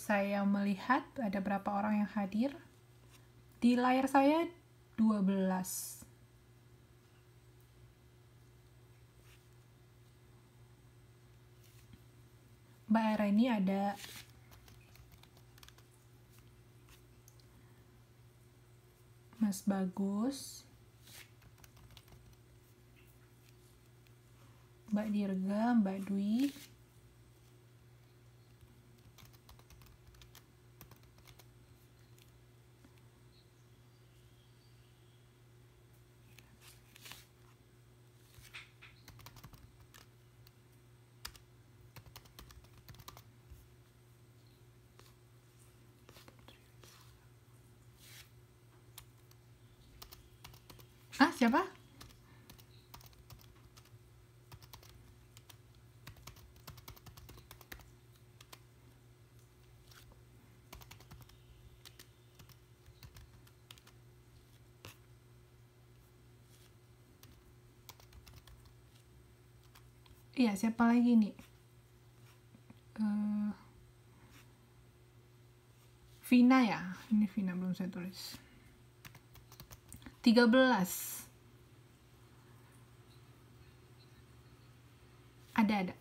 saya melihat ada berapa orang yang hadir. Di layar saya 12. Mbak Era ini ada Mas Bagus, Mbak Dirga, Mbak Dwi, siapa? Iya, siapa lagi nih? Vina ya? Ini Vina, belum saya tulis. 13. Ada.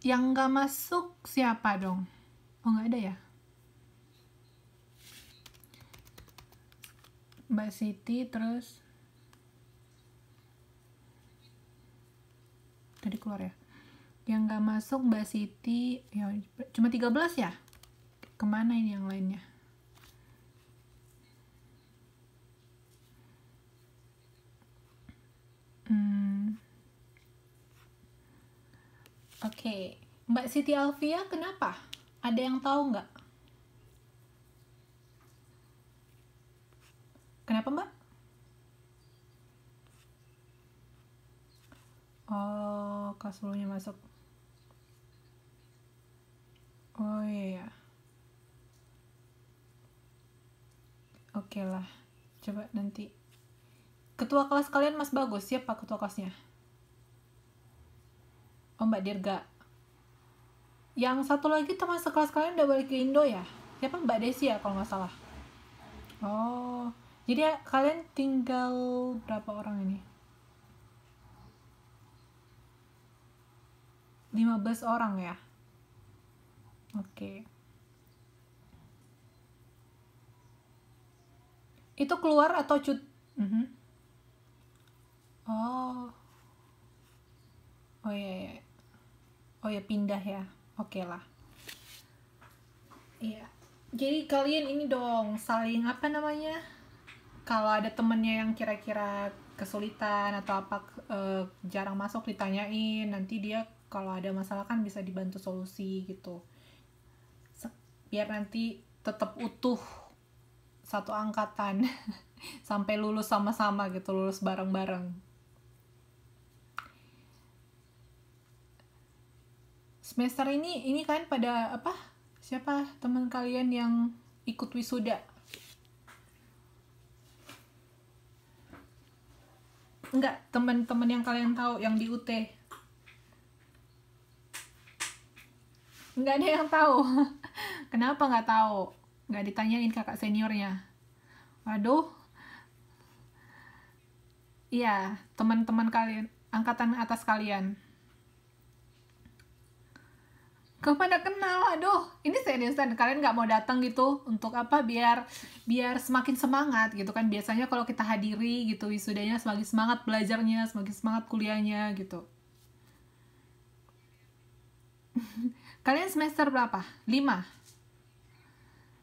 Yang nggak masuk siapa dong? Oh, nggak ada ya? Mbak Siti, terus tadi keluar ya? Yang nggak masuk Mbak Siti, ya cuma 13 ya? Kemana ini yang lainnya? Oke. Mbak Siti Alfia kenapa? Ada yang tahu nggak? Kenapa, Mbak? Oh, kelas 10-nya masuk. Oh iya. Oke lah. Coba nanti. Ketua kelas kalian Mas Bagus, siapa ketua kelasnya? Oh, Mbak Dirga. Yang satu lagi teman sekelas kalian udah balik ke Indo ya? Siapa? Mbak Desi ya kalau nggak salah. Oh, jadi kalian tinggal berapa orang ini? 15 orang ya? Oke. Itu keluar atau Oh. Oh iya. Oh ya, pindah ya. Oke lah. Iya. Jadi kalian ini dong saling apa namanya? Kalau ada temennya yang kira-kira kesulitan atau apa jarang masuk ditanyain, nanti dia kalau ada masalah kan bisa dibantu solusi gitu. Biar nanti tetap utuh satu angkatan sampai lulus sama-sama gitu, lulus bareng-bareng. Semester ini kan pada apa? Siapa teman kalian yang ikut wisuda? Enggak, teman-teman yang kalian tahu yang di UT. Enggak ada yang tahu. Kenapa nggak tahu? Nggak ditanyain kakak seniornya. Waduh. Iya, teman-teman kalian, angkatan atas kalian. Kepada kenal, aduh, ini seriusan kalian nggak mau datang gitu untuk apa? Biar semakin semangat gitu kan. Biasanya kalau kita hadiri gitu wisudanya semakin semangat belajarnya, semakin semangat kuliahnya gitu. Kalian semester berapa? 5?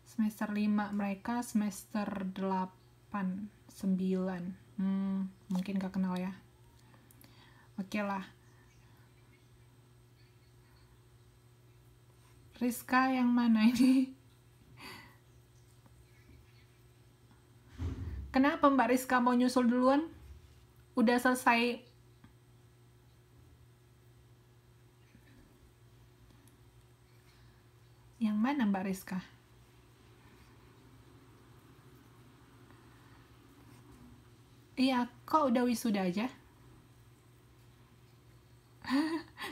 Semester 5, mereka semester 8, 9. Mungkin gak kenal ya. Oke lah. Rizka yang mana ini? Kenapa Mbak Rizka mau nyusul duluan? Udah selesai. Yang mana Mbak Rizka? Iya, kok udah wisuda aja?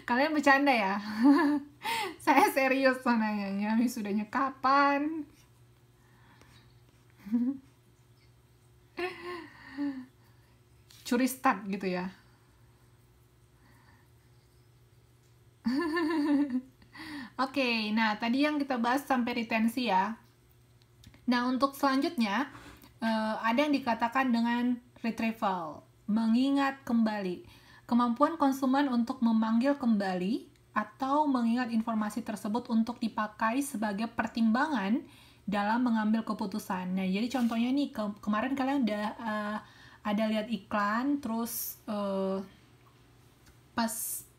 Kalian bercanda ya? Serius nanyanya, wisudanya kapan? Curi start gitu ya. Oke, nah tadi yang kita bahas sampai retensi ya. Nah, untuk selanjutnya ada yang dikatakan dengan retrieval, mengingat kembali. Kemampuan konsumen untuk memanggil kembali atau mengingat informasi tersebut untuk dipakai sebagai pertimbangan dalam mengambil keputusan. Nah, jadi contohnya nih, kemarin kalian udah ada lihat iklan, terus pas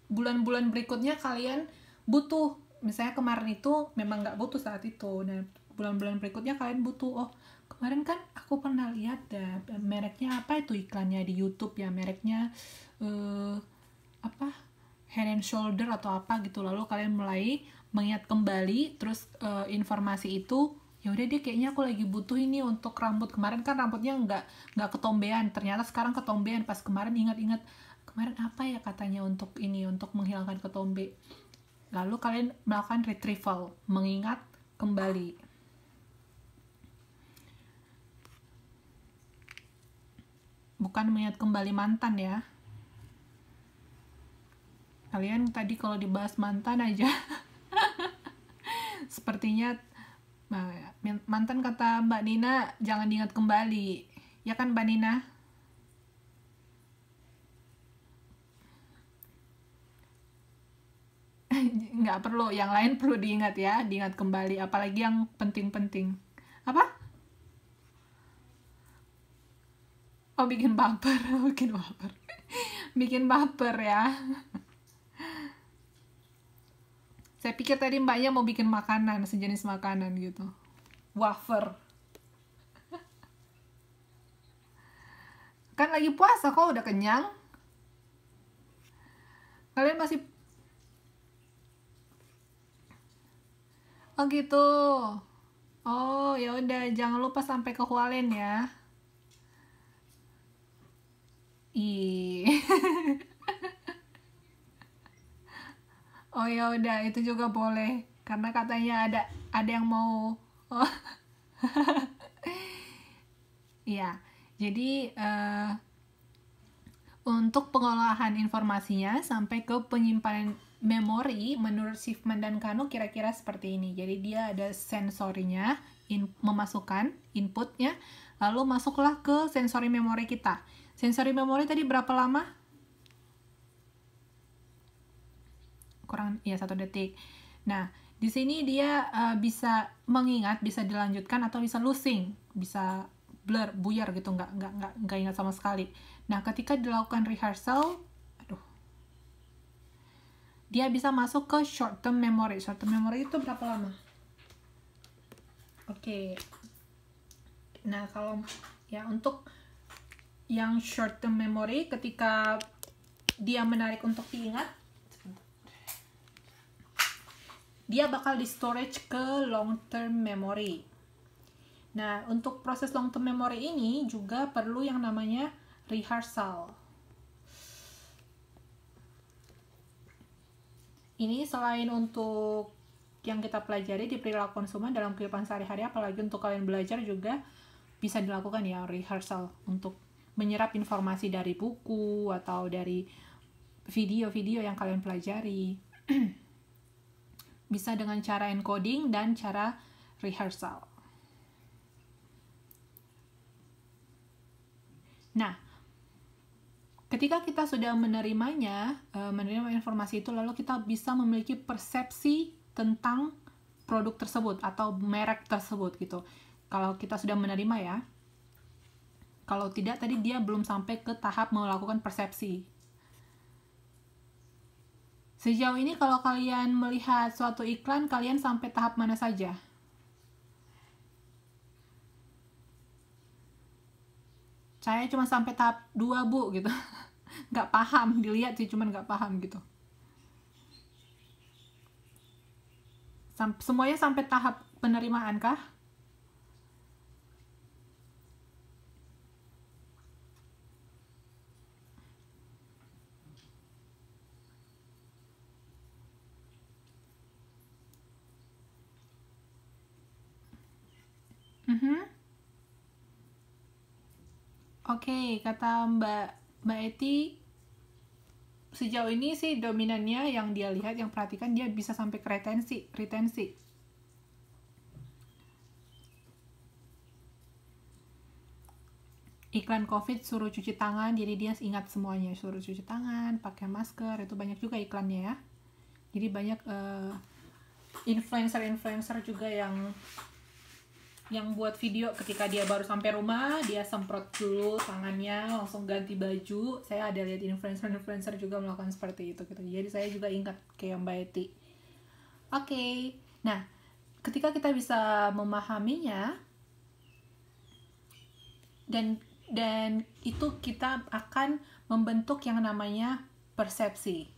bulan-bulan berikutnya kalian butuh, misalnya kemarin itu memang nggak butuh saat itu, nah bulan-bulan berikutnya kalian butuh, oh kemarin kan aku pernah lihat mereknya apa itu iklannya di YouTube ya, mereknya apa Head and Shoulder atau apa gitu, lalu kalian mulai mengingat kembali, terus informasi itu, ya udah deh kayaknya aku lagi butuh ini untuk rambut, kemarin kan rambutnya nggak ketombean, ternyata sekarang ketombean, pas kemarin ingat-ingat kemarin apa ya katanya untuk ini, untuk menghilangkan ketombe, lalu kalian melakukan retrieval, mengingat kembali. Bukan mengingat kembali mantan ya, kalian tadi kalau dibahas mantan aja sepertinya mantan kata Mbak Nina jangan diingat kembali, ya kan Mbak Nina? Nggak perlu, yang lain perlu diingat ya, diingat kembali, apalagi yang penting-penting. Apa? Oh, bikin baper. Bikin baper. Bikin baper ya. Saya pikir tadi mbaknya mau bikin makanan, sejenis makanan gitu. Wafer. Kan lagi puasa kok, udah kenyang. Kalian masih... Oh gitu. Oh, ya udah, jangan lupa sampai ke Hualien ya. Ih. Oh ya udah, itu juga boleh. Karena katanya ada yang mau. Oh. Iya. Jadi untuk pengolahan informasinya sampai ke penyimpanan memori, menurut Schiffman dan Kano kira-kira seperti ini. Jadi dia ada sensorinya, memasukkan inputnya, lalu masuklah ke sensori memori kita. Sensori memori tadi berapa lama? Kurang ya 1 detik. Nah, di sini dia bisa mengingat, bisa dilanjutkan atau bisa losing, bisa blur, buyar gitu, nggak ingat sama sekali. Nah, ketika dilakukan rehearsal, dia bisa masuk ke short term memory. Short term memory itu berapa lama? Oke. Nah, kalau ya untuk yang short term memory, ketika dia menarik untuk diingat, dia bakal di storage ke long term memory. Nah, untuk proses long term memory ini juga perlu yang namanya rehearsal. Ini selain untuk yang kita pelajari di perilaku konsumen dalam kehidupan sehari-hari, apalagi untuk kalian belajar juga bisa dilakukan ya rehearsal untuk menyerap informasi dari buku atau dari video-video yang kalian pelajari. Bisa dengan cara encoding dan cara rehearsal. Nah, ketika kita sudah menerimanya, menerima informasi itu, lalu kita bisa memiliki persepsi tentang produk tersebut atau merek tersebut gitu. Kalau kita sudah menerima ya. Kalau tidak, tadi dia belum sampai ke tahap melakukan persepsi. Sejauh ini kalau kalian melihat suatu iklan, kalian sampai tahap mana saja? Saya cuma sampai tahap 2 bu gitu. Nggak paham, dilihat sih cuman nggak paham gitu. Semuanya sampai tahap penerimaan kah? Mhm. Oke, kata Mbak Eti, sejauh ini sih dominannya yang dia lihat, yang perhatikan, dia bisa sampai ke retensi. Iklan COVID suruh cuci tangan, jadi dia ingat semuanya, suruh cuci tangan, pakai masker, itu banyak juga iklannya ya. Jadi banyak influencer juga yang buat video ketika dia baru sampai rumah, dia semprot dulu tangannya, langsung ganti baju. Saya ada lihat influencer juga melakukan seperti itu gitu. Jadi saya juga ingat kayak Mbak Eti. Oke. Nah, ketika kita bisa memahaminya dan itu kita akan membentuk yang namanya persepsi.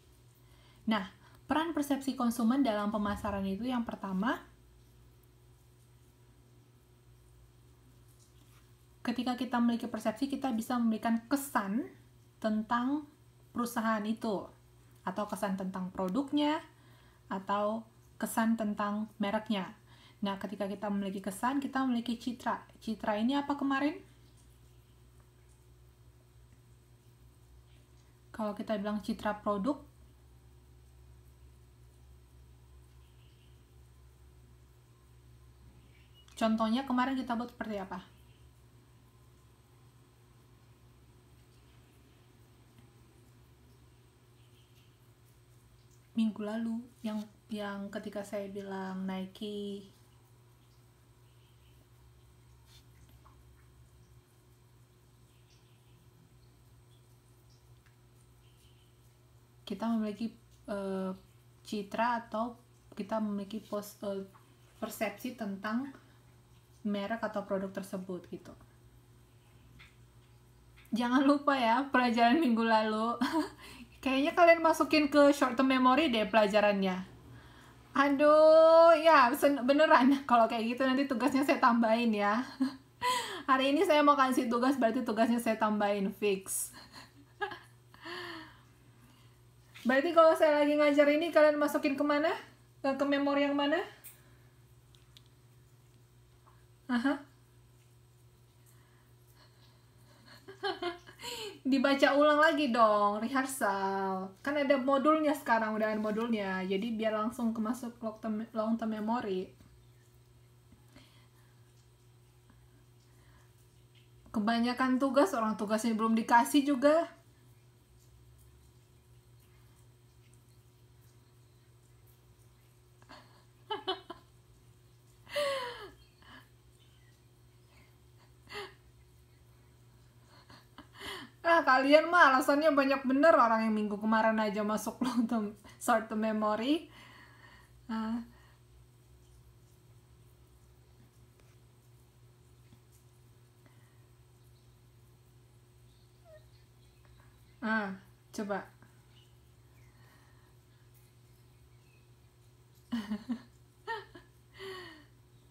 Nah, peran persepsi konsumen dalam pemasaran itu yang pertama, ketika kita memiliki persepsi, kita bisa memberikan kesan tentang perusahaan itu, atau kesan tentang produknya, atau kesan tentang mereknya. Nah, ketika kita memiliki kesan, kita memiliki citra. Citra ini apa kemarin? Kalau kita bilang citra produk, contohnya kemarin kita buat seperti apa? Minggu lalu yang ketika saya bilang Nike, kita memiliki citra atau kita memiliki persepsi tentang merek atau produk tersebut gitu. Jangan lupa ya pelajaran minggu lalu. Kayaknya kalian masukin ke short term memory deh pelajarannya. Aduh, ya beneran. Kalau kayak gitu nanti tugasnya saya tambahin ya. Hari ini saya mau kasih tugas, berarti tugasnya saya tambahin fix. Berarti kalau saya lagi ngajar ini kalian masukin kemana? Ke memori yang mana? Aha. Dibaca ulang lagi dong, rehearsal. Kan ada modulnya sekarang, udah ada modulnya. Jadi biar langsung masuk long term memory. Kebanyakan tugas, orang tugasnya belum dikasih juga. Kalian mah alasannya banyak bener, orang yang minggu kemarin aja masuk long term short term memory. Ah, coba.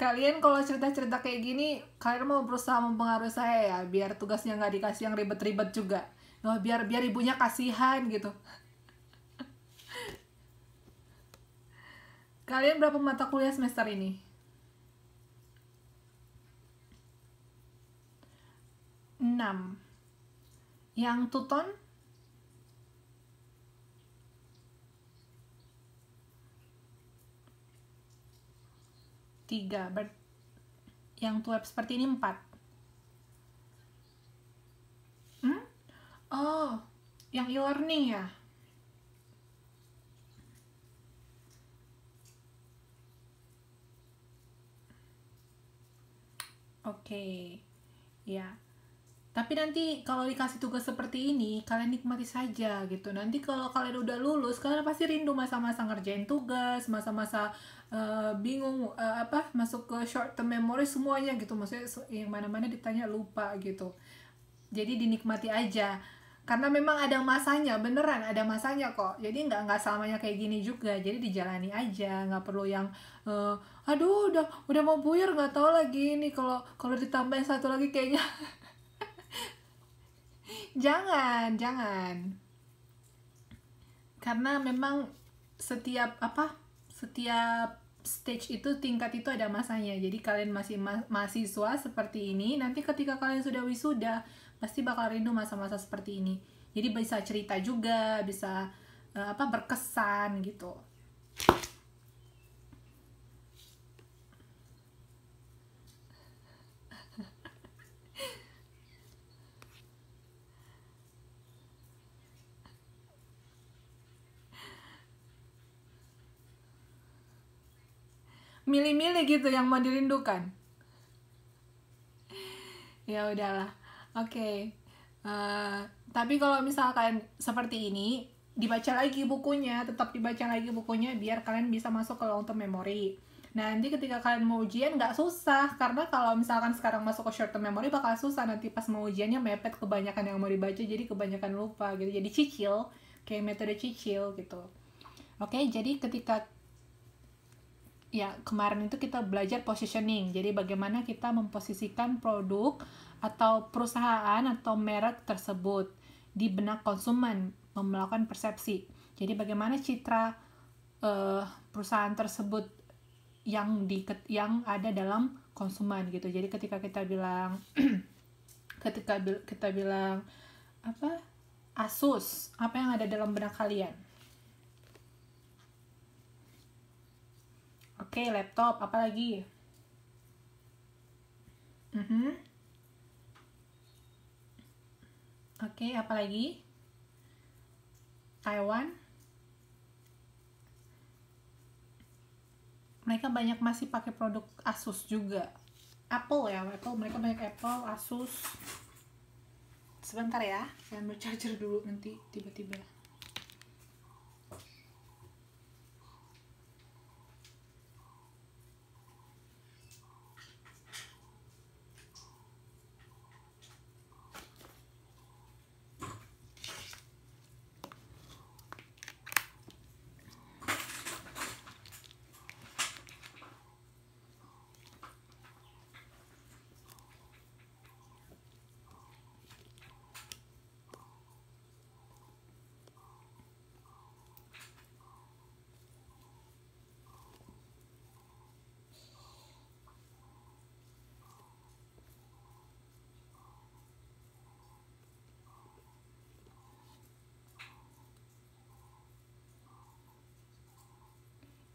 Kalian kalau cerita-cerita kayak gini, kalian mau berusaha mempengaruhi saya ya, biar tugasnya nggak dikasih yang ribet-ribet juga. Oh, biar ibunya kasihan gitu. Kalian berapa mata kuliah semester ini? 6. Yang tuton? 3. Yang web seperti ini 4. Oh, yang e-learning ya? Oke. Ya. Tapi nanti kalau dikasih tugas seperti ini, kalian nikmati saja gitu. Nanti kalau kalian udah lulus, kalian pasti rindu masa-masa ngerjain tugas, masa-masa bingung masuk ke short term memory semuanya gitu. Maksudnya yang mana-mana ditanya lupa gitu. Jadi dinikmati aja. Karena memang ada masanya, beneran ada masanya kok. Jadi nggak selamanya kayak gini juga. Jadi dijalani aja, nggak perlu yang aduh udah mau buyar nggak tahu lagi ini kalau ditambahin satu lagi kayaknya. Jangan. Karena memang setiap stage itu, tingkat itu ada masanya. Jadi kalian masih mahasiswa seperti ini, nanti ketika kalian sudah wisuda pasti bakal rindu masa-masa seperti ini. Jadi bisa cerita juga, bisa berkesan gitu. Milih-milih gitu yang mau dirindukan. Ya udahlah, oke. Tapi kalau misalkan seperti ini, dibaca lagi bukunya, tetap dibaca lagi bukunya biar kalian bisa masuk ke long term memory. Nah, nanti ketika kalian mau ujian nggak susah, karena kalau misalkan sekarang masuk ke short term memory bakal susah, nanti pas mau ujiannya mepet kebanyakan yang mau dibaca, jadi kebanyakan lupa gitu, jadi cicil, kayak metode cicil gitu. Oke, jadi ketika ya kemarin itu kita belajar positioning, jadi bagaimana kita memposisikan produk atau perusahaan atau merek tersebut di benak konsumen, melakukan persepsi. Jadi bagaimana citra perusahaan tersebut yang ada dalam konsumen gitu. Jadi ketika kita bilang kita bilang Asus, apa yang ada dalam benak kalian? Oke, laptop, apa lagi? Oke, apa lagi? Taiwan. Mereka banyak masih pakai produk Asus juga. Apple ya, mereka banyak Apple, Asus. Sebentar ya, saya ambil charger dulu, nanti tiba-tiba.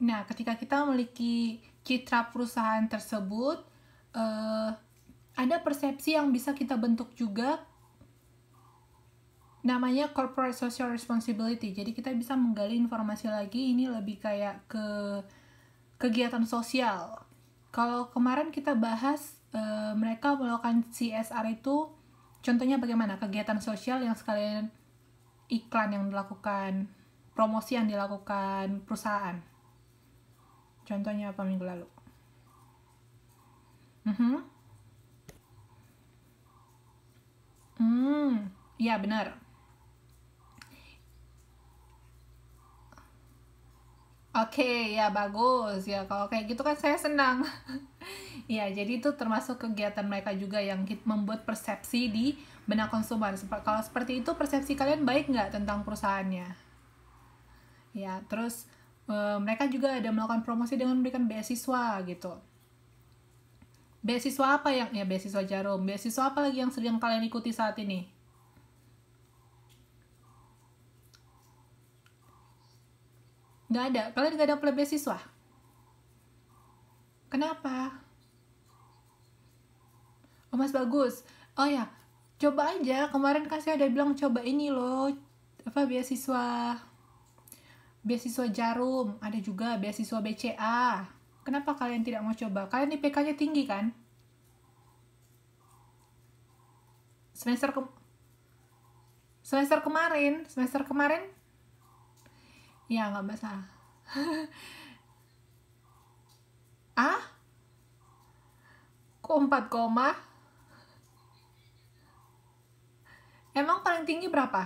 Nah, ketika kita memiliki citra perusahaan tersebut, ada persepsi yang bisa kita bentuk juga, namanya corporate social responsibility. Jadi kita bisa menggali informasi lagi, ini lebih kayak ke kegiatan sosial. Kalau kemarin kita bahas mereka melakukan CSR itu, contohnya bagaimana kegiatan sosial yang sekalian iklan yang dilakukan, promosi yang dilakukan perusahaan. Contohnya apa minggu lalu? Iya benar. Oke, ya bagus ya. Kalau kayak gitu kan saya senang. Ya, jadi itu termasuk kegiatan mereka juga yang membuat persepsi di benak konsumen. Kalau seperti itu, persepsi kalian baik nggak tentang perusahaannya? Ya, terus mereka juga ada melakukan promosi dengan memberikan beasiswa gitu. Beasiswa apa yang, ya beasiswa Jarum. Beasiswa apa lagi yang sedang kalian ikuti saat ini? Nggak ada. Kalian nggak ada beasiswa? Kenapa? Oh, Mas bagus. Oh ya, coba aja. Kemarin kan saya udah bilang coba ini loh. Beasiswa Jarum. Ada juga beasiswa BCA. Kenapa kalian tidak mau coba? Kalian IPK-nya tinggi kan? Semester kemarin? Ya, nggak masalah. Ah? Kok 4 koma? Emang paling tinggi berapa?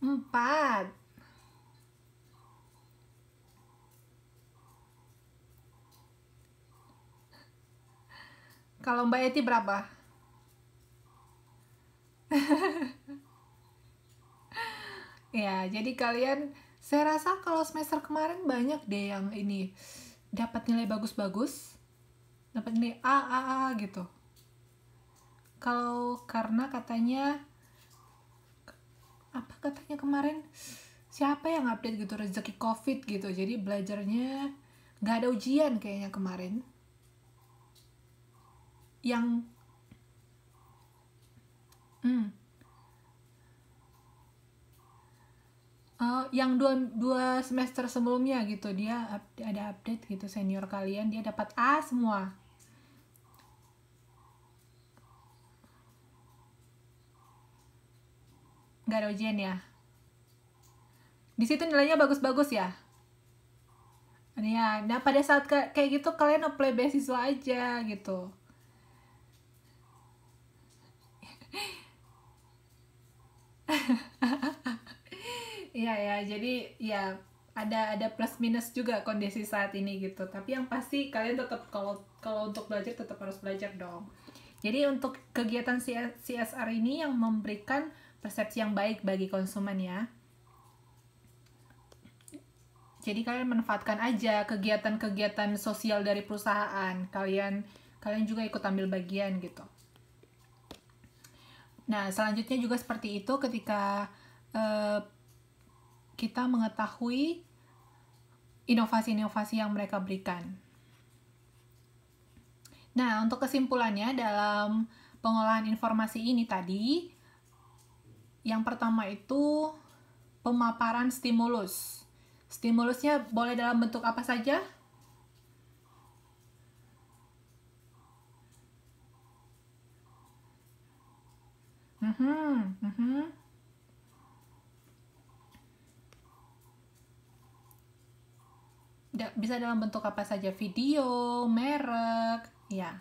4. Kalau Mbak Eti berapa? Ya, jadi kalian Saya rasa kalau semester kemarin banyak deh yang ini dapat nilai bagus-bagus, dapat nilai A gitu. Kalau karena katanya apa katanya kemarin siapa yang update gitu rezeki COVID gitu, jadi belajarnya nggak ada ujian kayaknya kemarin. Yang yang dua semester sebelumnya gitu dia ada update gitu, senior kalian dia dapat A semua. Nggak ada ujian ya. Di situ nilainya bagus-bagus ya. Ya, nah pada saat kayak gitu kalian apply beasiswa aja gitu. Iya ya, jadi ya ada plus minus juga kondisi saat ini gitu. Tapi yang pasti kalian tetap kalau untuk belajar tetap harus belajar dong. Jadi untuk kegiatan CSR ini yang memberikan persepsi yang baik bagi konsumen ya. Jadi kalian manfaatkan aja kegiatan-kegiatan sosial dari perusahaan. Kalian juga ikut ambil bagian gitu. Nah, selanjutnya juga seperti itu ketika kita mengetahui inovasi-inovasi yang mereka berikan. Nah, untuk kesimpulannya dalam pengolahan informasi ini tadi, yang pertama itu pemaparan stimulus. Stimulusnya boleh dalam bentuk apa saja? Bisa dalam bentuk apa saja, video, merek, ya.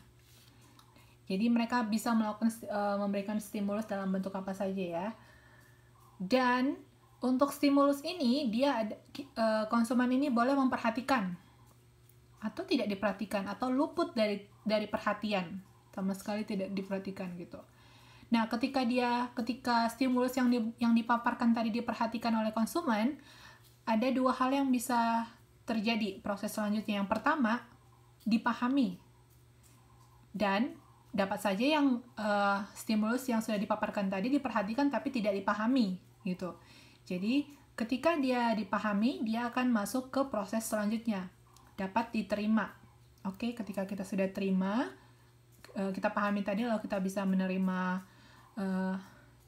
Jadi mereka bisa memberikan stimulus dalam bentuk apa saja ya. Dan untuk stimulus ini konsumen ini boleh memperhatikan atau tidak diperhatikan atau luput dari perhatian, sama sekali tidak diperhatikan gitu. Nah, ketika stimulus yang dipaparkan tadi diperhatikan oleh konsumen, ada dua hal yang bisa terjadi proses selanjutnya. Yang pertama, dipahami. Dan dapat saja yang stimulus yang sudah dipaparkan tadi diperhatikan tapi tidak dipahami gitu. Jadi, ketika dia dipahami, dia akan masuk ke proses selanjutnya. Dapat diterima. Oke, ketika kita sudah terima, kita pahami tadi, lalu kita bisa menerima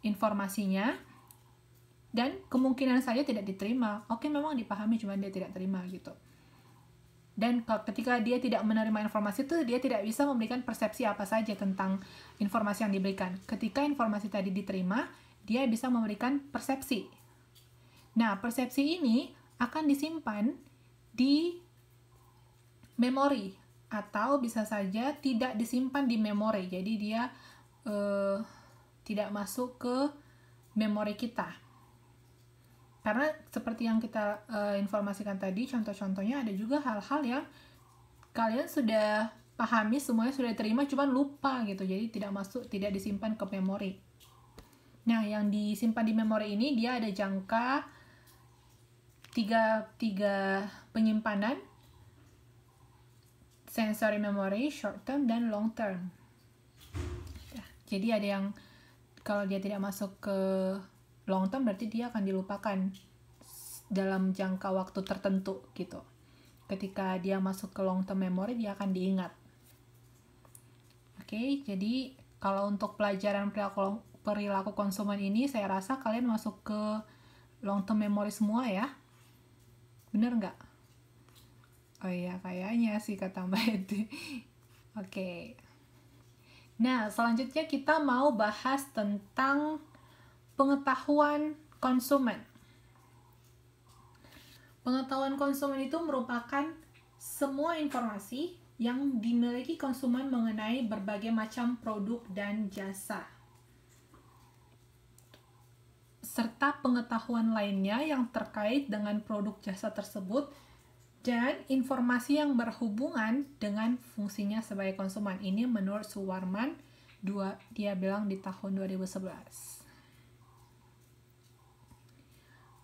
informasinya, dan kemungkinan saja tidak diterima. Oke, memang dipahami, cuma dia tidak terima gitu. Dan ketika dia tidak menerima informasi itu, dia tidak bisa memberikan persepsi apa saja tentang informasi yang diberikan. Ketika informasi tadi diterima, dia bisa memberikan persepsi. Nah, persepsi ini akan disimpan di memori, atau bisa saja tidak disimpan di memori. Jadi dia tidak masuk ke memori kita. Karena seperti yang kita informasikan tadi, contoh-contohnya ada juga hal-hal yang kalian sudah pahami, semuanya sudah terima, cuman lupa gitu. Jadi tidak disimpan ke memori. Nah, yang disimpan di memori ini dia ada jangka tiga penyimpanan: sensory memory, short term, dan long term. Jadi ada yang kalau dia tidak masuk ke long term, berarti dia akan dilupakan dalam jangka waktu tertentu gitu. Ketika dia masuk ke long term memory, dia akan diingat. Oke, jadi kalau untuk pelajaran perilaku konsumen ini, saya rasa kalian masuk ke long term memory semua ya. Bener nggak? Oh iya, kayaknya sih kata Mbak Edi. Oke. Nah, selanjutnya kita mau bahas tentang pengetahuan konsumen. Pengetahuan konsumen itu merupakan semua informasi yang dimiliki konsumen mengenai berbagai macam produk dan jasa, serta pengetahuan lainnya yang terkait dengan produk jasa tersebut, dan informasi yang berhubungan dengan fungsinya sebagai konsumen. Ini menurut Suwarman, dia bilang di tahun 2011.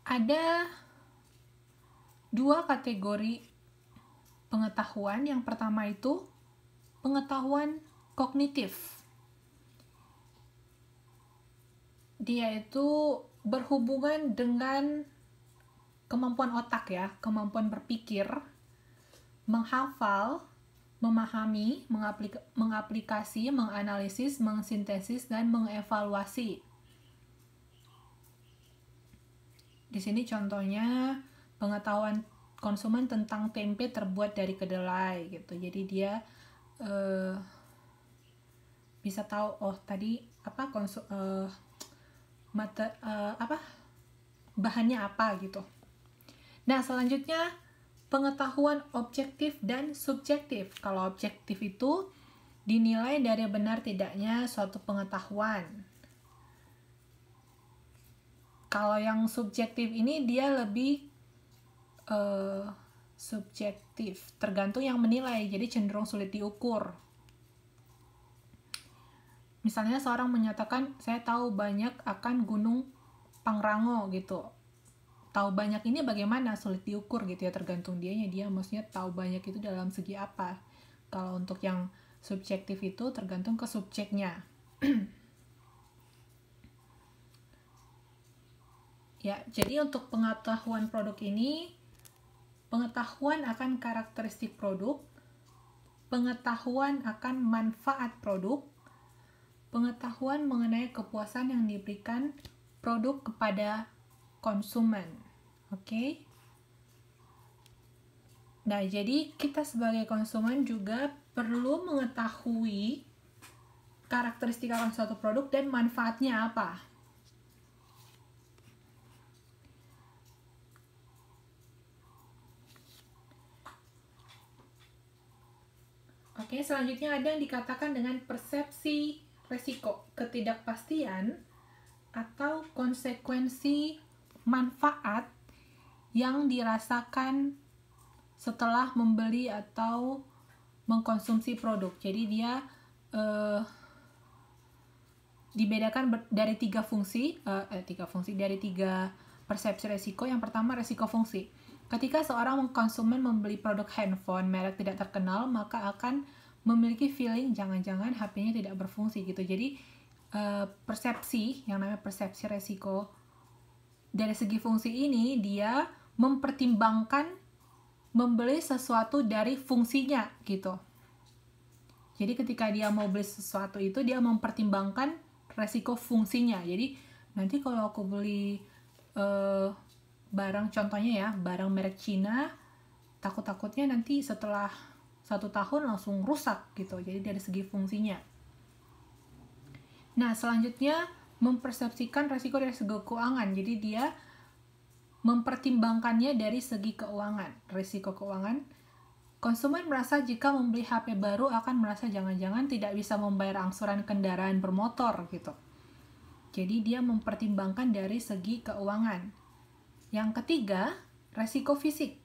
Ada dua kategori pengetahuan. Yang pertama itu pengetahuan kognitif. Dia itu berhubungan dengan kemampuan otak ya, kemampuan berpikir, menghafal, memahami, mengaplikasi, menganalisis, mengsintesis, dan mengevaluasi. Di sini contohnya pengetahuan konsumen tentang tempe terbuat dari kedelai gitu. Jadi dia bisa tahu tadi bahannya apa gitu. Nah, selanjutnya pengetahuan objektif dan subjektif. Kalau objektif itu dinilai dari benar tidaknya suatu pengetahuan. Kalau yang subjektif ini dia lebih subjektif, tergantung yang menilai, jadi cenderung sulit diukur. Misalnya seorang menyatakan, saya tahu banyak akan Gunung Pangrango gitu. Tahu banyak ini bagaimana? Sulit diukur gitu ya, tergantung dianya. Dia maksudnya tahu banyak itu dalam segi apa. Kalau untuk yang subjektif itu tergantung ke subjeknya. Ya, jadi untuk pengetahuan produk ini, pengetahuan akan karakteristik produk, pengetahuan akan manfaat produk, pengetahuan mengenai kepuasan yang diberikan produk kepada konsumen. Oke? Nah, jadi kita sebagai konsumen juga perlu mengetahui karakteristik akan suatu produk dan manfaatnya apa. Oke, selanjutnya ada yang dikatakan dengan persepsi resiko, ketidakpastian atau konsekuensi manfaat yang dirasakan setelah membeli atau mengkonsumsi produk. Jadi dia dibedakan dari tiga persepsi resiko. Yang pertama resiko fungsi. Ketika seorang konsumen membeli produk handphone merek tidak terkenal, maka akan memiliki feeling jangan-jangan HP-nya tidak berfungsi gitu. Jadi persepsi, yang namanya persepsi resiko, dari segi fungsi ini dia mempertimbangkan membeli sesuatu dari fungsinya gitu. Jadi ketika dia mau beli sesuatu itu dia mempertimbangkan resiko fungsinya. Jadi nanti kalau aku beli barang, contohnya ya, barang merek Cina, takut-takutnya nanti setelah 1 tahun langsung rusak gitu. Jadi dari segi fungsinya. Nah, selanjutnya mempersepsikan resiko dari segi keuangan. Jadi dia mempertimbangkannya dari segi keuangan, risiko keuangan. Konsumen merasa jika membeli HP baru akan merasa jangan-jangan tidak bisa membayar angsuran kendaraan bermotor gitu. Jadi dia mempertimbangkan dari segi keuangan. Yang ketiga, resiko fisik.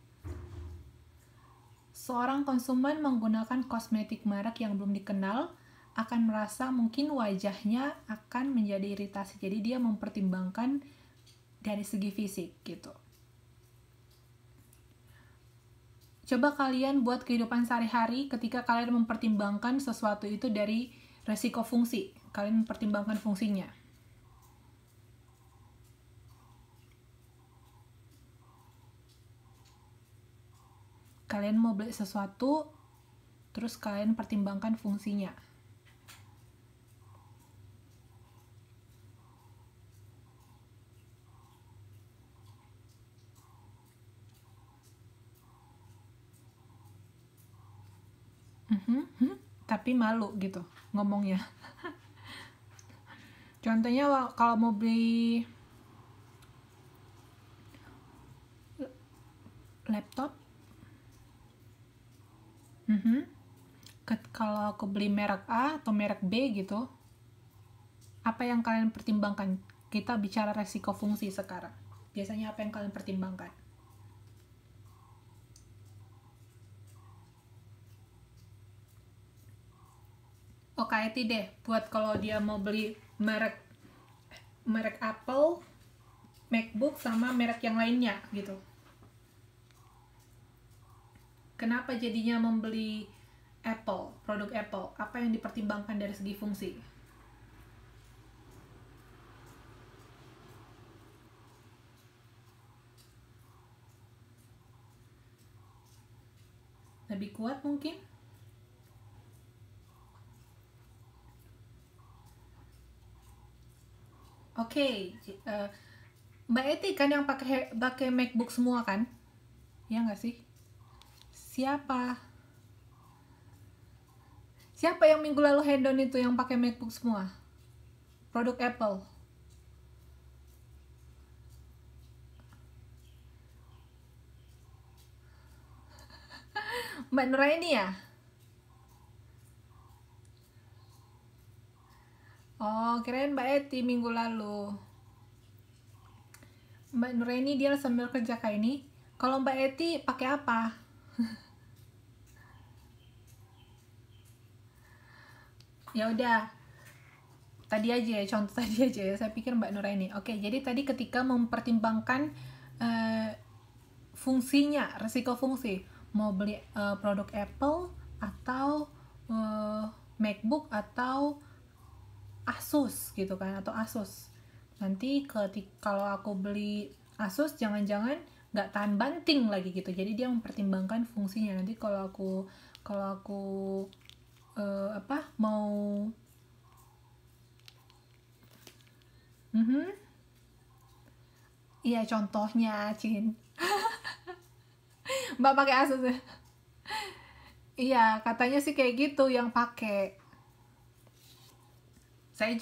Seorang konsumen menggunakan kosmetik merek yang belum dikenal akan merasa mungkin wajahnya akan menjadi iritasi. Jadi dia mempertimbangkan dari segi fisik gitu. Coba kalian buat kehidupan sehari-hari ketika kalian mempertimbangkan sesuatu itu dari resiko fungsi. Kalian mempertimbangkan fungsinya. Kalian mau beli sesuatu, terus kalian pertimbangkan fungsinya. Tapi malu gitu ngomongnya. Contohnya kalau mau beli laptop, kalau aku beli merek A atau merek B gitu, apa yang kalian pertimbangkan? Kita bicara resiko fungsi sekarang. Biasanya apa yang kalian pertimbangkan? Kayak deh, buat kalau dia mau beli merek Apple, MacBook sama merek yang lainnya gitu. Kenapa jadinya membeli Apple, produk Apple? Apa yang dipertimbangkan dari segi fungsi? Lebih kuat mungkin? Oke, Mbak Eti kan yang pakai MacBook semua kan? Ya nggak sih? Siapa? Siapa yang minggu lalu head-on itu yang pakai MacBook semua? Produk Apple. Mbak Nuraini ya? Oh, kirain Mbak Eti minggu lalu. Mbak Nuraini dia sambil kerja kayak ini. Kalau Mbak Eti pakai apa? Ya udah, tadi aja ya, contoh tadi aja ya. Saya pikir Mbak Nuraini. Oke, jadi tadi ketika mempertimbangkan fungsinya, resiko fungsi, mau beli produk Apple atau MacBook atau Asus gitu kan, atau Asus. Nanti kalau aku beli Asus jangan-jangan nggak tahan banting lagi gitu. Jadi dia mempertimbangkan fungsinya. Nanti kalau aku mau iya contohnya Cin. Mbak pakai Asus ya? Iya, katanya sih kayak gitu yang pakai. Saya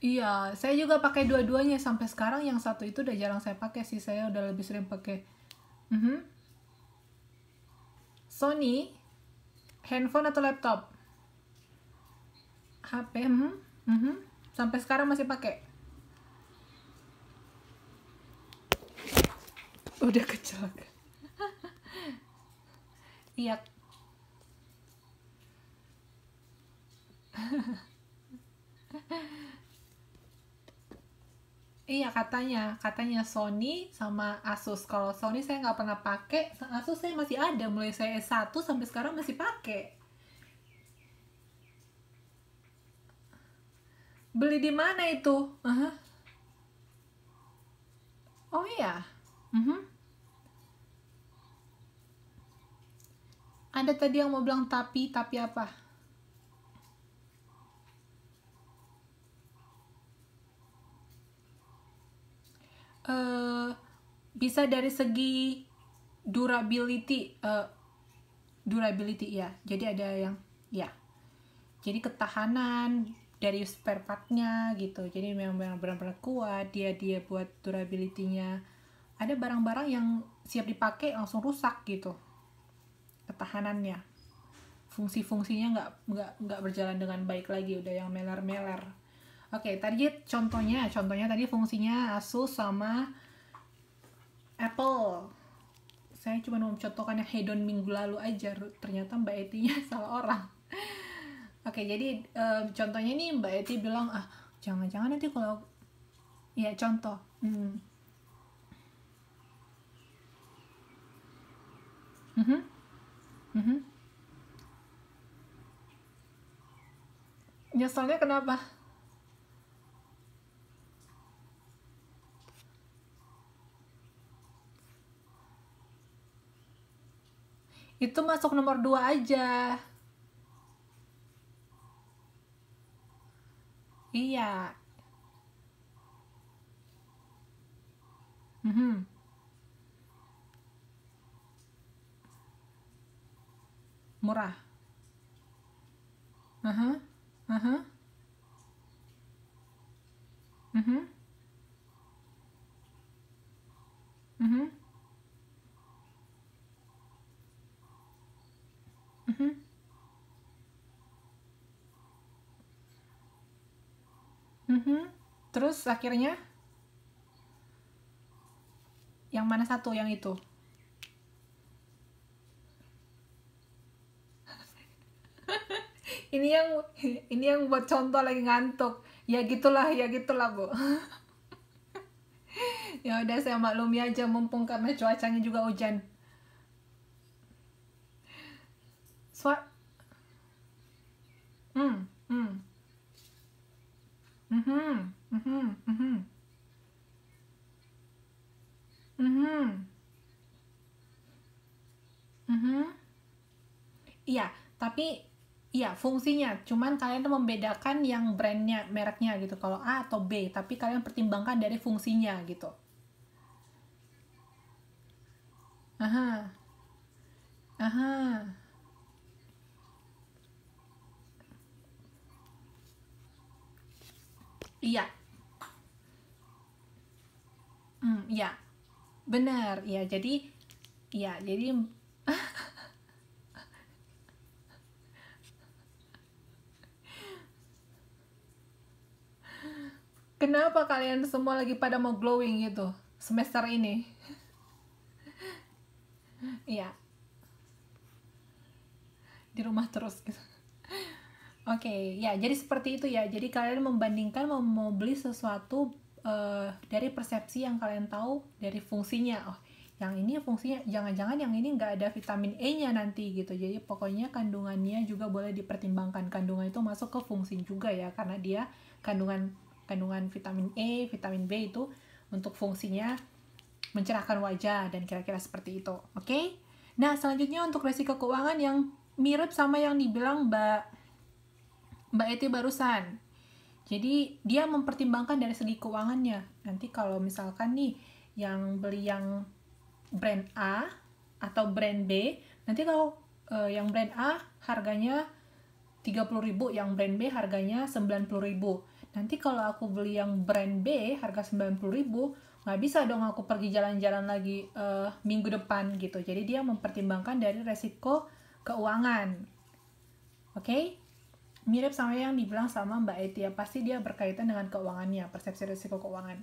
Iya, saya juga pakai dua-duanya sampai sekarang. Yang satu itu udah jarang saya pakai sih, saya udah lebih sering pakai Sony, handphone atau laptop? HP, sampai sekarang masih pakai. Udah kecelakaan. Iya, iya katanya Sony sama Asus. Kalau Sony saya nggak pernah pakai, Asus saya masih ada mulai saya S1 sampai sekarang masih pakai. Beli di mana itu? Oh iya. Ada tadi yang mau bilang tapi apa? Bisa dari segi durability ya. Jadi ada yang ya. Jadi ketahanan dari spare partnya gitu. Jadi memang benar-benar kuat dia buat durability-nya. Ada barang-barang yang siap dipakai langsung rusak gitu. Ketahanannya. Fungsi-fungsinya nggak berjalan dengan baik lagi, udah yang meler-meler. Oke, tadi contohnya tadi fungsinya Asus sama Apple. Saya cuma mau mencontohkan yang hedon minggu lalu aja, ternyata Mbak Etinya salah orang. Oke, jadi contohnya nih Mbak Eti bilang, jangan-jangan nanti kalau ya contoh. Nyeselnya kenapa? Itu masuk nomor 2 aja. Iya. Murah. Terus akhirnya yang mana satu yang itu? ini yang buat contoh lagi ngantuk. Ya gitulah Bu. Ya udah, saya maklumi aja mumpung karena cuacanya juga hujan. Suara. Hmm, hmm, mhm, mhm, mhm, mhm, mhm. Iya, tapi iya fungsinya. Cuman kalian tuh membedakan yang brandnya, mereknya gitu. Kalau A atau B, tapi kalian pertimbangkan dari fungsinya gitu. Aha, aha. Iya, iya. Benar. Iya, jadi kenapa kalian semua lagi pada mau glowing gitu semester ini? Iya, di rumah terus gitu. Oke, ya jadi seperti itu ya. Jadi kalian membandingkan mau beli sesuatu dari persepsi yang kalian tahu dari fungsinya. Oh, yang ini fungsinya, jangan-jangan yang ini nggak ada vitamin E-nya nanti gitu. Jadi pokoknya kandungannya juga boleh dipertimbangkan. Kandungan itu masuk ke fungsi juga ya, karena dia kandungan kandungan vitamin E, vitamin B itu untuk fungsinya mencerahkan wajah dan kira-kira seperti itu. Oke? Nah, selanjutnya untuk resiko keuangan yang mirip sama yang dibilang Mbak Eti barusan. Jadi dia mempertimbangkan dari segi keuangannya. Nanti kalau misalkan nih yang beli yang brand A atau brand B, nanti kalau yang brand A harganya 30.000, yang brand B harganya 90.000. Nanti kalau aku beli yang brand B harga 90.000, nggak bisa dong aku pergi jalan-jalan lagi minggu depan gitu. Jadi dia mempertimbangkan dari resiko keuangan. Oke? Okay? Mirip sama yang dibilang sama Mbak Eti ya, pasti dia berkaitan dengan keuangannya, persepsi risiko keuangan.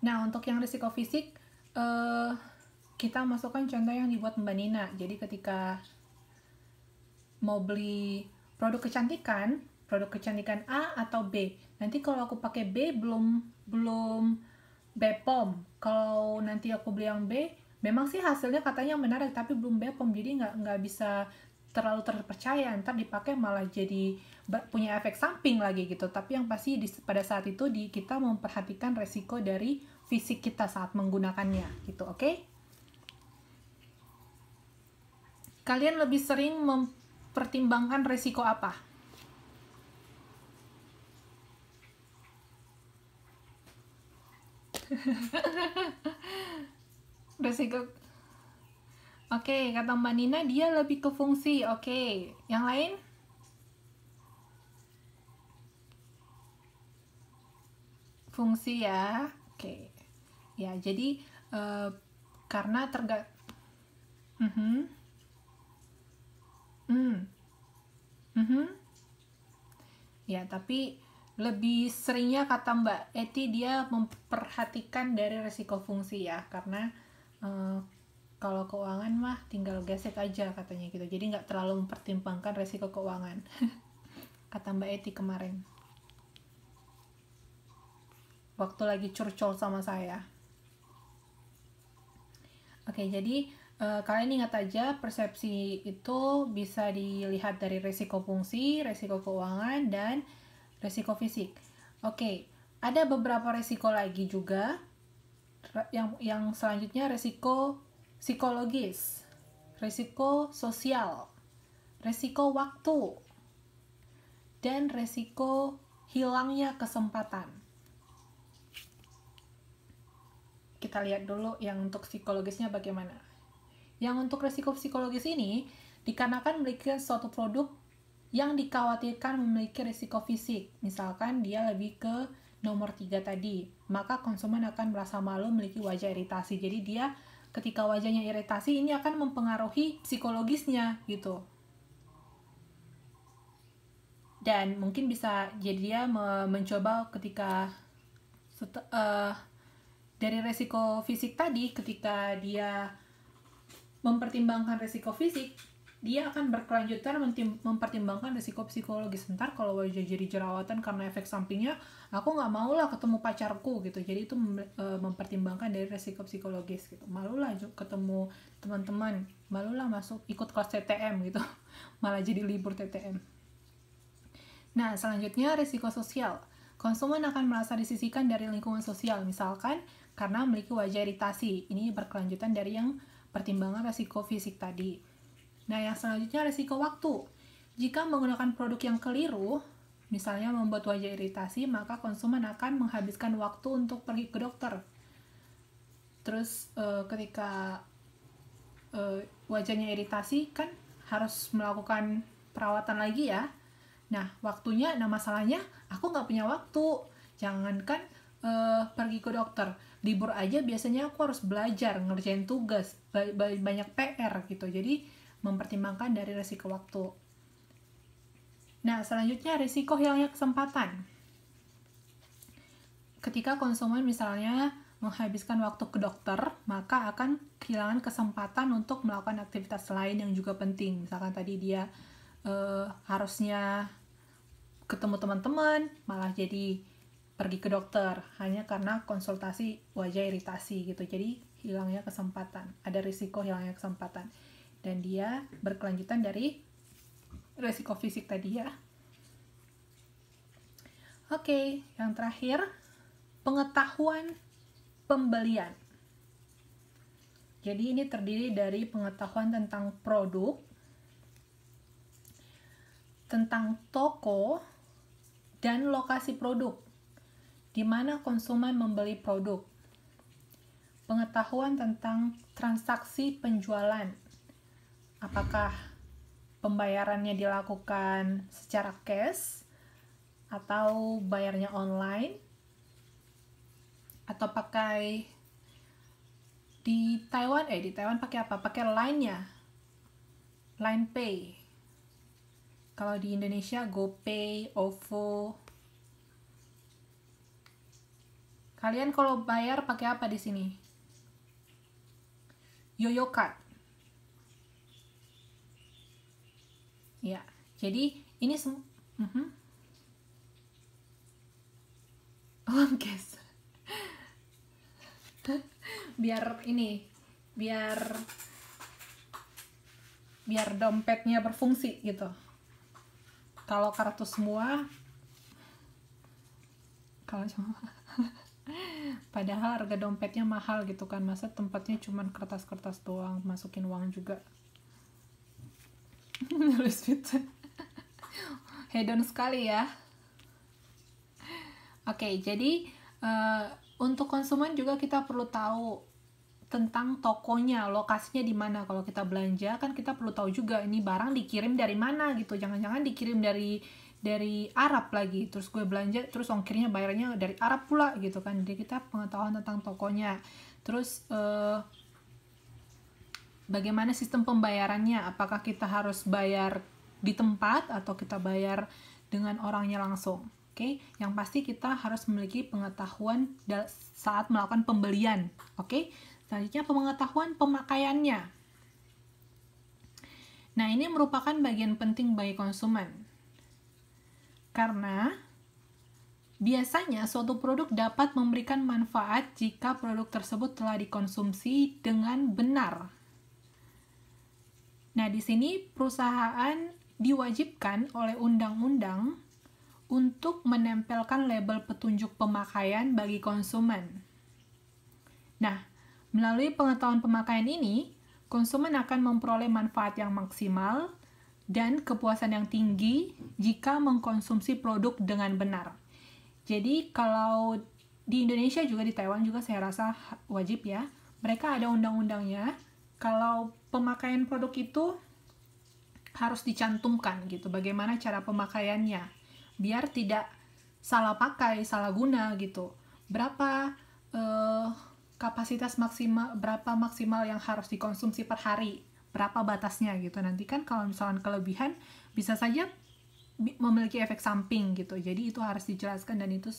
Nah, untuk yang risiko fisik, kita masukkan contoh yang dibuat Mbak Nina. Jadi ketika mau beli produk kecantikan A atau B. Nanti kalau aku pakai B belum BPOM. Kalau nanti aku beli yang B, memang sih hasilnya katanya menarik, tapi belum BPOM, jadi nggak bisa terlalu terpercaya. Ntar dipakai malah jadi punya efek samping lagi gitu. Tapi yang pasti pada saat itu kita memperhatikan resiko dari fisik kita saat menggunakannya gitu, oke? Okay? Kalian lebih sering mempertimbangkan resiko apa? Resiko. Oke, kata Mbak Nina dia lebih ke fungsi. Oke, yang lain? Fungsi ya. Oke. Ya, jadi karena Mhm. Hmm. Mhm. Ya, tapi lebih seringnya kata Mbak Eti dia memperhatikan dari resiko fungsi ya, karena eh, kalau keuangan mah tinggal gesek aja katanya gitu, jadi nggak terlalu mempertimbangkan resiko keuangan. Kata Mbak Eti kemarin waktu lagi curcol sama saya. Oke, jadi kalian ingat aja persepsi itu bisa dilihat dari resiko fungsi, resiko keuangan, dan resiko fisik. Oke, ada beberapa resiko lagi juga. Yang selanjutnya resiko psikologis, resiko sosial, resiko waktu, dan resiko hilangnya kesempatan. Kita lihat dulu yang untuk psikologisnya bagaimana. Yang untuk resiko psikologis ini dikarenakan memiliki suatu produk yang dikhawatirkan memiliki risiko fisik. Misalkan dia lebih ke nomor 3 tadi, maka konsumen akan merasa malu memiliki wajah iritasi. Jadi dia ketika wajahnya iritasi ini akan mempengaruhi psikologisnya gitu. Dan mungkin bisa jadi dia mencoba ketika dari resiko fisik tadi, ketika dia mempertimbangkan resiko fisik, dia akan berkelanjutan mempertimbangkan risiko psikologis. Ntar kalau wajah jadi jerawatan karena efek sampingnya, aku nggak mau lah ketemu pacarku gitu. Jadi itu mempertimbangkan dari risiko psikologis gitu. Malulah ketemu teman-teman, malulah masuk ikut kelas TTM gitu. Malah jadi libur TTM. Nah, selanjutnya risiko sosial. Konsumen akan merasa disisihkan dari lingkungan sosial, misalkan karena memiliki wajah iritasi. Ini berkelanjutan dari yang pertimbangan risiko fisik tadi. Nah, yang selanjutnya risiko waktu. Jika menggunakan produk yang keliru, misalnya membuat wajah iritasi, maka konsumen akan menghabiskan waktu untuk pergi ke dokter. Terus ketika wajahnya iritasi, kan harus melakukan perawatan lagi ya. Nah, masalahnya aku nggak punya waktu. Jangankan pergi ke dokter, libur aja biasanya aku harus belajar, ngerjain tugas, banyak PR gitu. Jadi mempertimbangkan dari risiko waktu. Nah, selanjutnya risiko hilangnya kesempatan. Ketika konsumen misalnya menghabiskan waktu ke dokter, maka akan kehilangan kesempatan untuk melakukan aktivitas lain yang juga penting. Misalkan tadi dia harusnya ketemu teman-teman, malah jadi pergi ke dokter hanya karena konsultasi wajah iritasi gitu. Jadi hilangnya kesempatan, ada risiko hilangnya kesempatan, dan dia berkelanjutan dari risiko fisik tadi ya. Oke, yang terakhir, pengetahuan pembelian. Jadi ini terdiri dari pengetahuan tentang produk, tentang toko, dan lokasi produk, di mana konsumen membeli produk. Pengetahuan tentang transaksi penjualan. Apakah pembayarannya dilakukan secara cash, atau bayarnya online, atau pakai di Taiwan pakai apa? Pakai Line ya? Line Pay. Kalau di Indonesia GoPay, OVO. Kalian kalau bayar pakai apa di sini? Yoyo Card. Ya, jadi ini cash. biar dompetnya berfungsi gitu. Kalau kartu semua, padahal harga dompetnya mahal gitu kan, masa tempatnya cuman kertas-kertas doang, masukin uang juga. Hedon sekali ya. Oke, jadi untuk konsumen juga kita perlu tahu tentang tokonya, lokasinya di mana. Kalau kita belanja kan kita perlu tahu juga ini barang dikirim dari mana gitu. Jangan-jangan dikirim dari Arab lagi, terus gue belanja terus ongkirnya bayarnya dari Arab pula gitu kan. Jadi kita pengetahuan tentang tokonya. Terus bagaimana sistem pembayarannya, apakah kita harus bayar di tempat atau kita bayar dengan orangnya langsung. Oke, yang pasti kita harus memiliki pengetahuan saat melakukan pembelian. Oke, selanjutnya pengetahuan pemakaiannya. Nah, ini merupakan bagian penting bagi konsumen. Karena biasanya suatu produk dapat memberikan manfaat jika produk tersebut telah dikonsumsi dengan benar. Nah, di sini perusahaan diwajibkan oleh undang-undang untuk menempelkan label petunjuk pemakaian bagi konsumen. Nah, melalui pengetahuan pemakaian ini, konsumen akan memperoleh manfaat yang maksimal dan kepuasan yang tinggi jika mengkonsumsi produk dengan benar. Jadi, kalau di Indonesia juga di Taiwan juga saya rasa wajib ya, mereka ada undang-undangnya, kalau pemakaian produk itu harus dicantumkan gitu, bagaimana cara pemakaiannya, biar tidak salah pakai, salah guna gitu. Berapa kapasitas maksimal, berapa maksimal yang harus dikonsumsi per hari, berapa batasnya gitu. Nanti kan kalau misalkan kelebihan bisa saja memiliki efek samping gitu. Jadi itu harus dijelaskan dan itu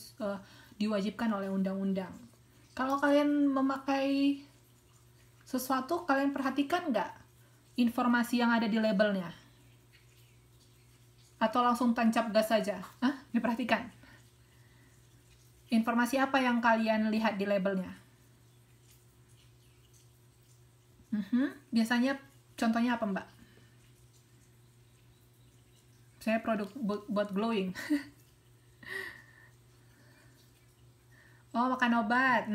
diwajibkan oleh undang-undang. Kalau kalian memakai sesuatu, kalian perhatikan nggak informasi yang ada di labelnya? Atau langsung tancap gas saja? Diperhatikan. Informasi apa yang kalian lihat di labelnya? Biasanya contohnya apa, Mbak? Saya produk buat glowing. Oh, makan obat.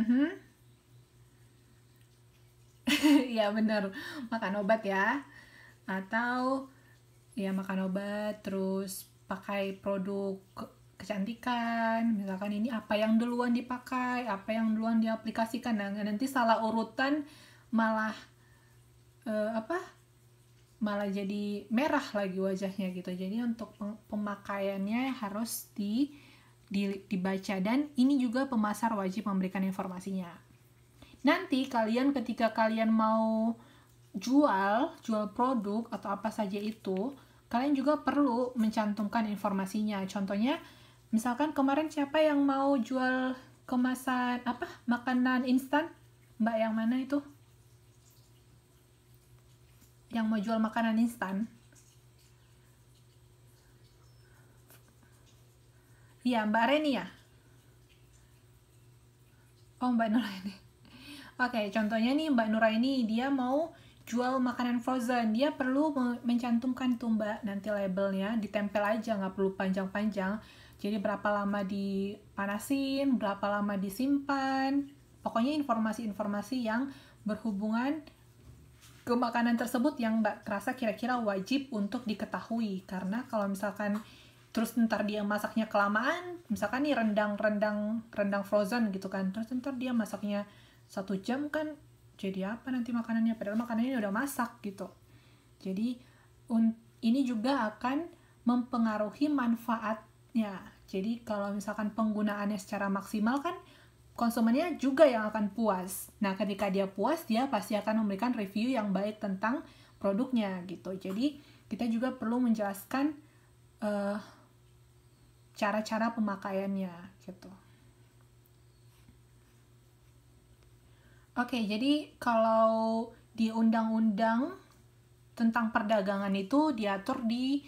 Ya bener, makan obat ya. Atau ya makan obat, terus pakai produk kecantikan. Misalkan ini apa yang duluan dipakai, apa yang duluan diaplikasikan. Nah, nanti salah urutan malah malah jadi merah lagi wajahnya gitu. Jadi untuk pemakaiannya harus dibaca, dan ini juga pemasar wajib memberikan informasinya. Nanti kalian ketika kalian mau jual produk atau apa saja itu, kalian juga perlu mencantumkan informasinya. Contohnya, misalkan kemarin siapa yang mau jual kemasan makanan instan? Mbak yang mana itu? Yang mau jual makanan instan? Iya, Mbak Reni ya? Oh, Mbak Nuraini. Oke, contohnya nih Mbak Nuraini, dia mau jual makanan frozen. Dia perlu mencantumkan tuh Mbak, nanti labelnya ditempel aja, nggak perlu panjang-panjang. Jadi berapa lama dipanasin, berapa lama disimpan. Pokoknya informasi-informasi yang berhubungan ke makanan tersebut yang Mbak rasa kira-kira wajib untuk diketahui. Karena kalau misalkan terus ntar dia masaknya kelamaan, misalkan nih rendang frozen gitu kan, terus ntar dia masaknya 1 jam kan, jadi apa nanti makanannya, padahal makanannya udah masak gitu. Jadi ini juga akan mempengaruhi manfaatnya. Jadi kalau misalkan penggunaannya secara maksimal kan, konsumennya juga yang akan puas. Nah, ketika dia puas, dia pasti akan memberikan review yang baik tentang produknya gitu. Jadi kita juga perlu menjelaskan cara-cara pemakaiannya gitu. Oke, jadi kalau di undang-undang tentang perdagangan itu diatur di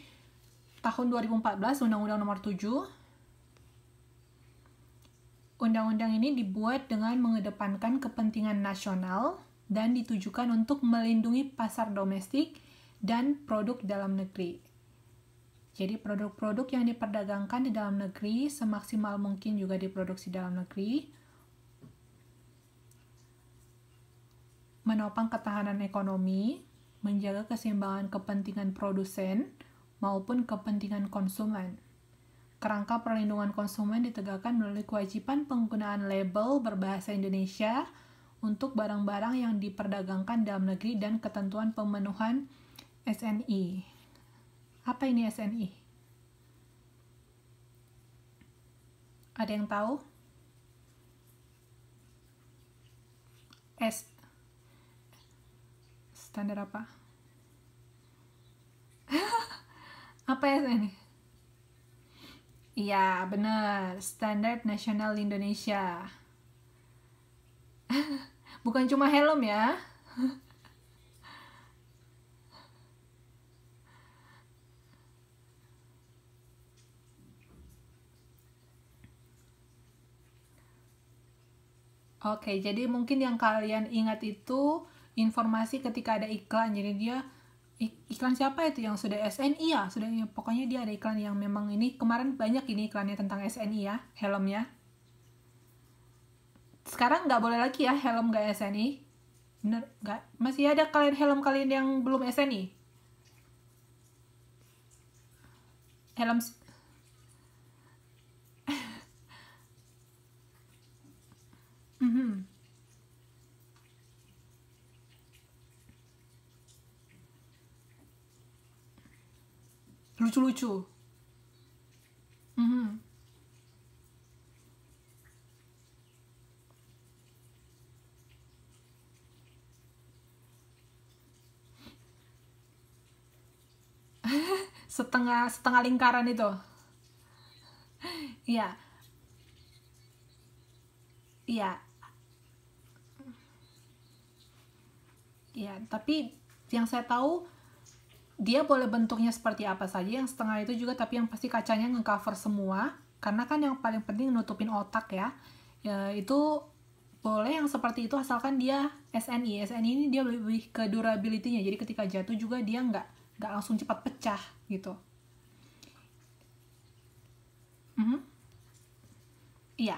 tahun 2014, Undang-Undang Nomor 7. Undang-undang ini dibuat dengan mengedepankan kepentingan nasional dan ditujukan untuk melindungi pasar domestik dan produk dalam negeri. Jadi produk-produk yang diperdagangkan di dalam negeri semaksimal mungkin juga diproduksi dalam negeri, menopang ketahanan ekonomi, menjaga keseimbangan kepentingan produsen maupun kepentingan konsumen. Kerangka perlindungan konsumen ditegakkan melalui kewajiban penggunaan label berbahasa Indonesia untuk barang-barang yang diperdagangkan dalam negeri dan ketentuan pemenuhan SNI. Apa ini SNI? Ada yang tahu? Standar apa? Apa SNI? Iya, benar. Standar Nasional Indonesia. Bukan cuma helm ya. Oke, jadi mungkin yang kalian ingat itu informasi ketika ada iklan. Jadi dia iklan siapa itu yang sudah SNI ya? Sudah ya, pokoknya dia ada iklan yang memang ini kemarin banyak ini iklannya tentang SNI ya, helmnya. Sekarang nggak boleh lagi ya helm nggak SNI. Bener nggak? Masih ada helm kalian yang belum SNI? Helm lucu-lucu. setengah lingkaran itu. Iya. Iya. Iya, tapi Yang saya tahu dia boleh bentuknya seperti apa saja, yang setengah itu juga, tapi yang pasti kacanya nge-cover semua, karena kan yang paling penting nutupin otak ya. Ya itu boleh yang seperti itu asalkan dia SNI. SNI ini dia lebih ke durability-nya, jadi ketika jatuh juga dia nggak langsung cepat pecah gitu. Mhm. Iya,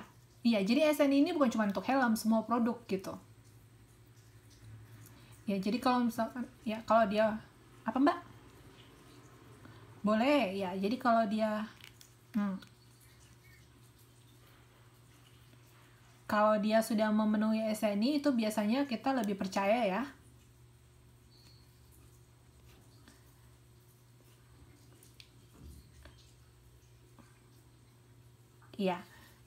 iya. Jadi SNI ini bukan cuma untuk helm, semua produk gitu. Ya, jadi kalau misalkan, ya kalau dia, apa Mbak? Boleh, ya. Jadi kalau dia, hmm, kalau dia sudah memenuhi SNI itu biasanya kita lebih percaya ya. Iya,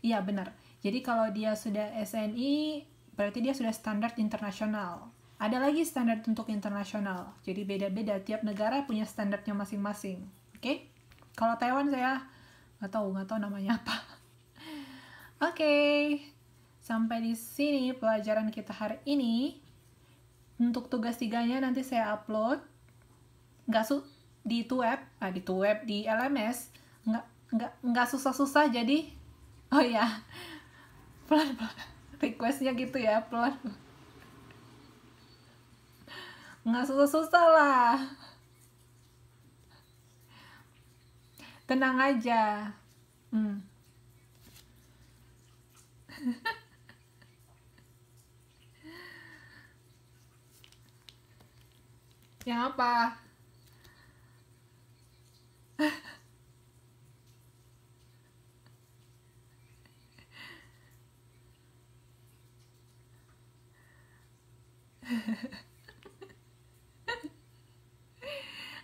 iya benar. Jadi kalau dia sudah SNI, berarti dia sudah standar internasional. Ada lagi standar untuk internasional. Jadi beda-beda, tiap negara punya standarnya masing-masing. Oke? Kalau Taiwan saya nggak tahu namanya apa. Oke, sampai di sini pelajaran kita hari ini. Untuk tugas tiganya nanti saya upload. Nggak su di Tuweb, di LMS. Nggak susah-susah jadi. Oh ya, pelan-pelan. Requestnya gitu ya, pelan. Nggak susah-susah lah. Tenang aja. Hmm. Yang apa?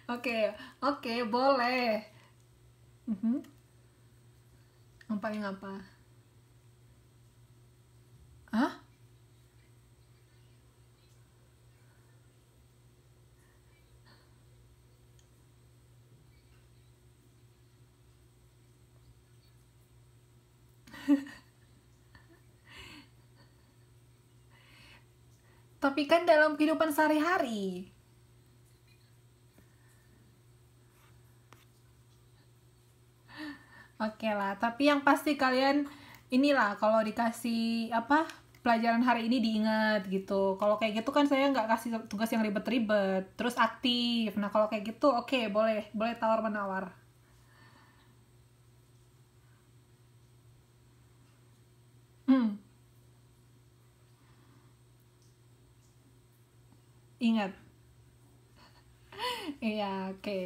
Oke, oke, boleh. Mhm. Yang paling apa? Hah? Tapi kan dalam kehidupan sehari-hari. Oke lah, tapi yang pasti kalian inilah kalau dikasih apa pelajaran hari ini diingat gitu. Kalau kayak gitu kan saya nggak kasih tugas yang ribet-ribet, terus aktif. Nah kalau kayak gitu oke, boleh boleh tawar menawar. Hmm, ingat. Iya, oke.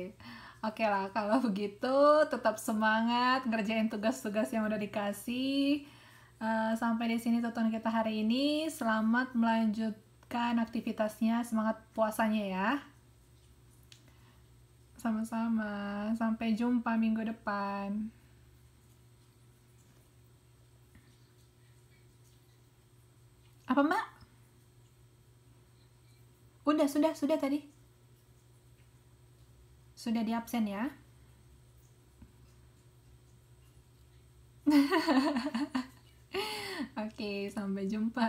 Oke lah, kalau begitu tetap semangat ngerjain tugas-tugas yang udah dikasih. Sampai di sini tutorial kita hari ini. Selamat melanjutkan aktivitasnya, semangat puasanya ya. Sama-sama. Sampai jumpa minggu depan. Apa Mbak? Sudah tadi. Sudah di absen ya. Oke, sampai jumpa.